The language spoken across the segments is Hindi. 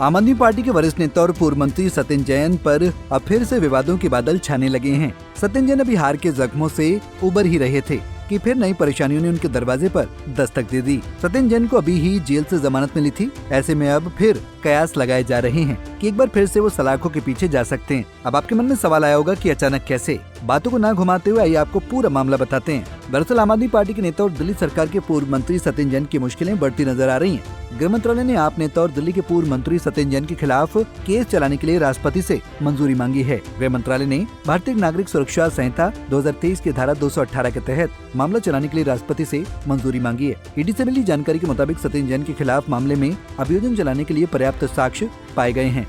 आम आदमी पार्टी के वरिष्ठ नेता और पूर्व मंत्री सत्येंद्र जैन पर अब फिर से विवादों के बादल छाने लगे हैं। सत्येंद्र जैन अभी हार के जख्मों से उबर ही रहे थे कि फिर नई परेशानियों ने उनके दरवाजे पर दस्तक दे दी। सत्येंद्र जैन को अभी ही जेल से जमानत मिली थी। ऐसे में अब फिर कयास लगाए जा रहे हैं कि एक बार फिर से वो सलाखों के पीछे जा सकते हैं। अब आपके मन में सवाल आया होगा कि अचानक कैसे? बातों को ना घुमाते हुए आइए आपको पूरा मामला बताते हैं। दरअसल आम आदमी पार्टी के नेता और दिल्ली सरकार के पूर्व मंत्री सत्येंद्र जैन की मुश्किलें बढ़ती नजर आ रही हैं। गृह मंत्रालय ने आप नेता और दिल्ली के पूर्व मंत्री सत्येंद्र जैन के खिलाफ केस चलाने के लिए राष्ट्रपति से मंजूरी मांगी है। गृह मंत्रालय ने भारतीय नागरिक सुरक्षा संहिता 2023 की धारा 218 के तहत मामला चलाने के लिए राष्ट्रपति से मंजूरी मांगी है। ईडी से मिली जानकारी के मुताबिक सत्येंद्र जैन के खिलाफ मामले में अभियोजन चलाने के लिए पर्याप्त साक्ष्य पाए गए हैं।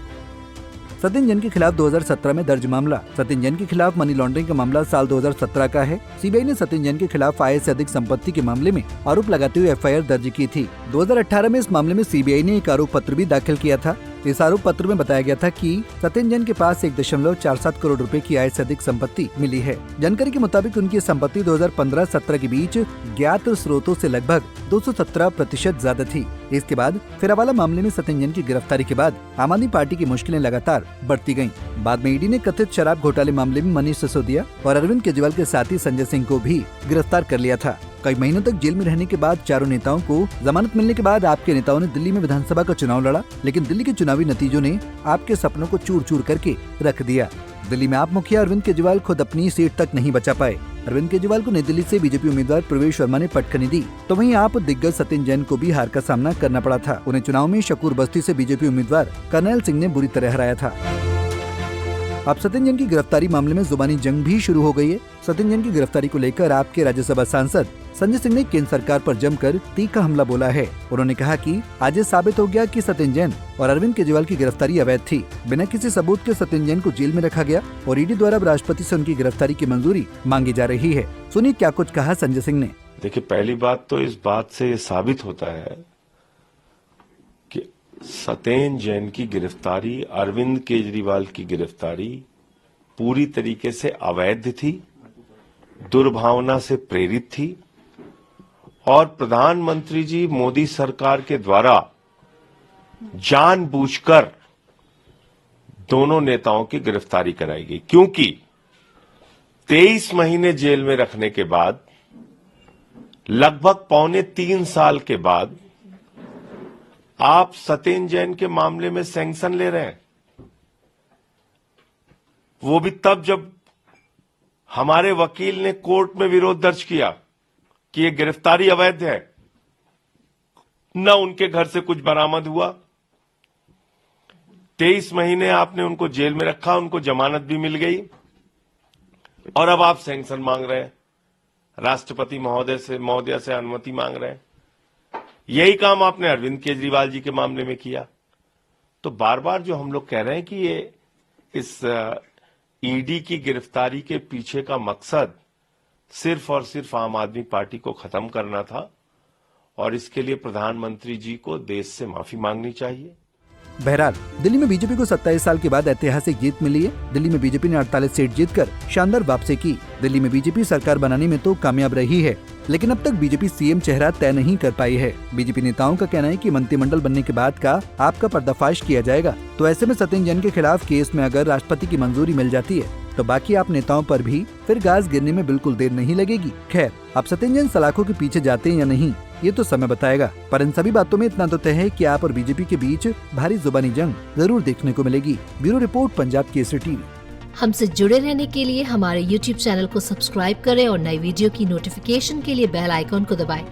सत्येंद्र जैन के खिलाफ 2017 में दर्ज मामला। सत्येंद्र जैन के खिलाफ मनी लॉन्ड्रिंग का मामला साल 2017 का है। सीबीआई ने सत्येंद्र जैन के खिलाफ आय से अधिक संपत्ति के मामले में आरोप लगाते हुए एफआईआर दर्ज की थी। 2018 में इस मामले में सीबीआई ने एक आरोप पत्र भी दाखिल किया था। इस आरोप पत्र में बताया गया था कि सत्येंद्र जैन के पास 1.47 करोड़ रुपए की आय से अधिक संपत्ति मिली है। जानकारी के मुताबिक उनकी संपत्ति 2015-17 के बीच ज्ञात स्रोतों से लगभग 217% ज्यादा थी। इसके बाद फिर हवाला मामले में सत्येंद्र जैन की गिरफ्तारी के बाद आम आदमी पार्टी की मुश्किलें लगातार बढ़ती गयी। बाद में ईडी ने कथित शराब घोटाले मामले में मनीष सिसोदिया और अरविंद केजरीवाल के साथी संजय सिंह को भी गिरफ्तार कर लिया था। कई महीनों तक जेल में रहने के बाद चारों नेताओं को जमानत मिलने के बाद आपके नेताओं ने दिल्ली में विधानसभा का चुनाव लड़ा, लेकिन दिल्ली के चुनावी नतीजों ने आपके सपनों को चूर चूर करके रख दिया। दिल्ली में आप मुखिया अरविंद केजरीवाल खुद अपनी सीट तक नहीं बचा पाए। अरविंद केजरीवाल को नई दिल्ली से बीजेपी उम्मीदवार प्रवेश वर्मा ने पटखनी दी, तो वहीं आप दिग्गज सत्येंद्र जैन को भी हार का सामना करना पड़ा था। उन्हें चुनाव में शकूर बस्ती से बीजेपी उम्मीदवार कर्नैल सिंह ने बुरी तरह हराया था। अब सत्येंद्र जैन की गिरफ्तारी मामले में जुबानी जंग भी शुरू हो गई है। सत्येंद्र जैन की गिरफ्तारी को लेकर आपके राज्यसभा सांसद संजय सिंह ने केंद्र सरकार पर जमकर तीखा हमला बोला है। उन्होंने कहा कि आज ये साबित हो गया कि सत्येंद्र जैन और अरविंद केजरीवाल की गिरफ्तारी अवैध थी। बिना किसी सबूत के सत्येंद्र जैन को जेल में रखा गया और ईडी द्वारा राष्ट्रपति से उनकी गिरफ्तारी की मंजूरी मांगी जा रही है। सुनिए क्या कुछ कहा संजय सिंह ने। देखिए, पहली बात तो इस बात से ये साबित होता है कि सत्येंद्र जैन की गिरफ्तारी, अरविंद केजरीवाल की गिरफ्तारी पूरी तरीके से अवैध थी, दुर्भावना से प्रेरित थी और प्रधानमंत्री जी मोदी सरकार के द्वारा जानबूझकर दोनों नेताओं की गिरफ्तारी कराई गई, क्योंकि 23 महीने जेल में रखने के बाद, लगभग 2.25 साल के बाद आप सत्येंद्र जैन के मामले में सैंक्शन ले रहे हैं। वो भी तब जब हमारे वकील ने कोर्ट में विरोध दर्ज किया कि ये गिरफ्तारी अवैध है, न उनके घर से कुछ बरामद हुआ। 23 महीने आपने उनको जेल में रखा, उनको जमानत भी मिल गई और अब आप सैंक्शन मांग रहे हैं, राष्ट्रपति महोदय से अनुमति मांग रहे हैं। यही काम आपने अरविंद केजरीवाल जी के मामले में किया। तो बार बार जो हम लोग कह रहे हैं कि ये इस ईडी की गिरफ्तारी के पीछे का मकसद सिर्फ और सिर्फ आम आदमी पार्टी को खत्म करना था और इसके लिए प्रधानमंत्री जी को देश से माफी मांगनी चाहिए। बहरहाल दिल्ली में बीजेपी को 27 साल के बाद ऐतिहासिक जीत मिली है। दिल्ली में बीजेपी ने 48 सीट जीतकर शानदार वापसी की। दिल्ली में बीजेपी सरकार बनाने में तो कामयाब रही है, लेकिन अब तक बीजेपी सीएम चेहरा तय नहीं कर पाई है। बीजेपी नेताओं का कहना है कि मंत्रिमंडल बनने के बाद का आपका पर्दाफाश किया जाएगा। तो ऐसे में सत्येंद्र जैन के खिलाफ केस में अगर राष्ट्रपति की मंजूरी मिल जाती है तो बाकी आप नेताओं पर भी फिर गाज गिरने में बिल्कुल देर नहीं लगेगी। खैर, अब सत्येंद्र जैन सलाखों के पीछे जाते हैं या नहीं, ये तो समय बताएगा। पर इन सभी बातों में इतना तो तय है कि आप और बीजेपी के बीच भारी जुबानी जंग जरूर देखने को मिलेगी। Bureau report, Punjab Kesari TV. हमसे जुड़े रहने के लिए हमारे YouTube चैनल को सब्सक्राइब करें और नई वीडियो की नोटिफिकेशन के लिए बेल आइकॉन को दबाएं।